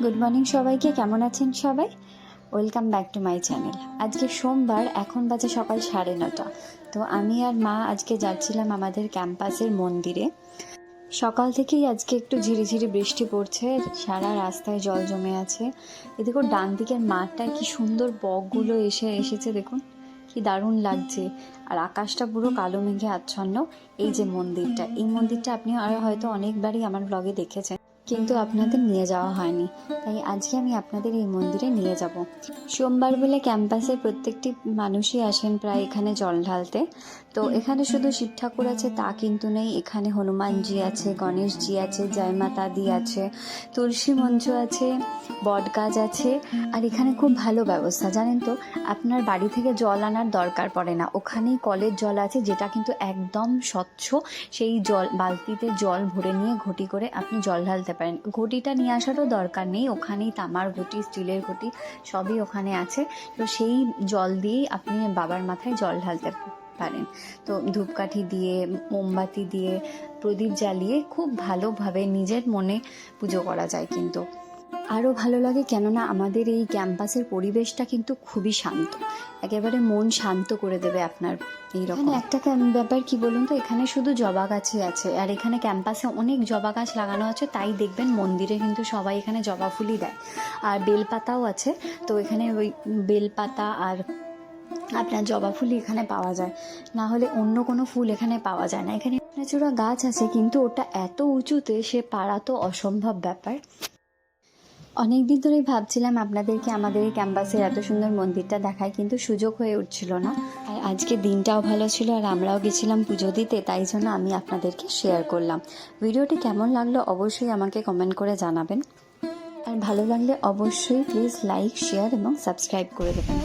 Good morning সবাইকে, কেমন আছেন সবাই? Welcome back to my channel. আজকে সোমবার, এখন বাজে সকাল 9:30। তো আমি আর মা আজকে যাচ্ছিলাম আমাদের ক্যাম্পাসের মন্দিরে। সকাল থেকেই আজকে একটু ঝিরিঝিরি বৃষ্টি পড়ছে, সারা রাস্তায় জল জমে আছে। এদিকে ডান দিকের মাঠটায় কি সুন্দর বকগুলো এসেছে, দেখুন কি দারুণ লাগছে। আর আকাশটা পুরো কালো মেঘে আচ্ছন্ন। এই যে মন্দিরটা, এই মন্দিরটা আপনি হয়তো অনেকবারই আমার ব্লগে দেখেছেন, কিন্তু আপনাদের নিয়ে যাওয়া হয়নি, তাই আজকে আমি আপনাদের এই মন্দিরে নিয়ে যাব। সোমবার বলে ক্যাম্পাসে প্রত্যেকটি মানুষই আসেন প্রায় এখানে জল ঢালতে। তো এখানে শুধু শিব ঠাকুর আছে তা কিন্তু নেই, এখানে হনুমানজি আছে, গণেশজি আছে, জয়মাতা দি আছে, তুলসী মঞ্চ আছে, বট গাছ আছে। আর এখানে খুব ভালো ব্যবস্থা, জানেন তো, আপনার বাড়ি থেকে জল আনার দরকার পড়ে না। ওখানেই কলের জল আছে, যেটা কিন্তু একদম স্বচ্ছ। সেই জল বালতিতে জল ভরে নিয়ে ঘটি করে আপনি জল ঢালতে পারেন। ঘটিটা নিয়ে আসারও দরকার নেই, ওখানেই তামার ঘটি, স্টিলের ঘটি সবই ওখানে আছে। তো সেই জল দিয়েই আপনি বাবার মাথায় জল ঢালতে পারেন। তো ধূপকাঠি দিয়ে, মোমবাতি দিয়ে, প্রদীপ জ্বালিয়ে খুব ভালোভাবে নিজের মনে পুজো করা যায়। কিন্তু আরও ভালো লাগে, কেননা আমাদের এই ক্যাম্পাসের পরিবেশটা কিন্তু খুবই শান্ত, একেবারে মন শান্ত করে দেবে আপনার। এইরকম একটা ব্যাপার কি বলুন তো, এখানে শুধু জবা গাছই আছে, আর এখানে ক্যাম্পাসে অনেক জবা গাছ লাগানো আছে, তাই দেখবেন মন্দিরে কিন্তু সবাই এখানে জবা ফুলই দেয়। আর বেলপাতাও আছে, তো এখানে ওই বেলপাতা আর আপনার জবা ফুলই এখানে পাওয়া যায়, না হলে অন্য কোনো ফুল এখানে পাওয়া যায় না। এখানে কৃষ্ণচূড়া গাছ আছে, কিন্তু ওটা এত উঁচুতে, সে পাড়া তো অসম্ভব ব্যাপার। অনেক দিন ধরেই ভাবছিলাম আপনাদেরকে আমাদের এই ক্যাম্পাসের এত সুন্দর মন্দিরটা দেখায়, কিন্তু সুযোগ হয়ে উঠছিল না। আর আজকে দিনটাও ভালো ছিল, আর আমরাও গেছিলাম পুজো দিতে, তাই জন্য আমি আপনাদেরকে শেয়ার করলাম। ভিডিওটি কেমন লাগলো অবশ্যই আমাকে কমেন্ট করে জানাবেন, আর ভালো লাগলে অবশ্যই প্লিজ লাইক, শেয়ার এবং সাবস্ক্রাইব করে দেবেন।